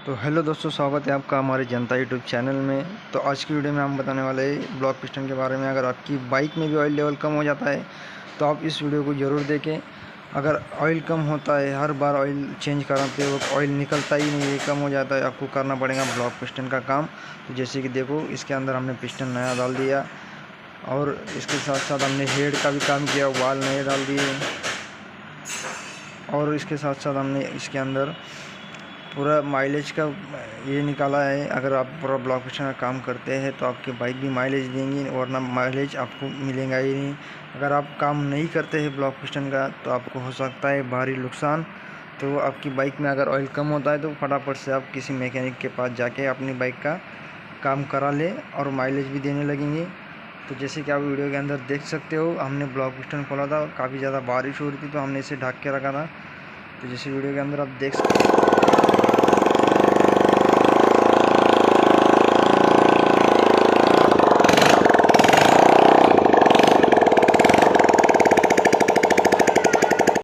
तो हेलो दोस्तों, स्वागत है आपका हमारे जनता यूट्यूब चैनल में। तो आज की वीडियो में हम बताने वाले हैं ब्लॉक पिस्टन के बारे में। अगर आपकी बाइक में भी ऑयल लेवल कम हो जाता है तो आप इस वीडियो को ज़रूर देखें। अगर ऑयल कम होता है, हर बार ऑयल चेंज कराते वक्त ऑयल निकलता ही नहीं है, कम हो जाता है, आपको करना पड़ेगा ब्लॉक पिस्टन का काम। तो जैसे कि देखो, इसके अंदर हमने पिस्टन नया डाल दिया और इसके साथ साथ हमने हेड का भी काम किया, वाल नए डाल दिए और इसके साथ साथ हमने इसके अंदर पूरा माइलेज का ये निकाला है। अगर आप पूरा ब्लॉक पिस्टन का काम करते हैं तो आपकी बाइक भी माइलेज देंगी, वरना माइलेज आपको मिलेगा ही नहीं। अगर आप काम नहीं करते हैं ब्लॉक पिस्टन का तो आपको हो सकता है भारी नुकसान। तो आपकी बाइक में अगर ऑयल कम होता है तो फटाफट से आप किसी मैकेनिक के पास जाके अपनी बाइक का काम करा ले और माइलेज भी देने लगेंगे। तो जैसे कि आप वीडियो के अंदर देख सकते हो, हमने ब्लॉक पिस्टन खोला था, काफ़ी ज़्यादा बारिश हो रही थी तो हमने इसे ढक के रखा था। तो जैसे वीडियो के अंदर आप देख सकते हो।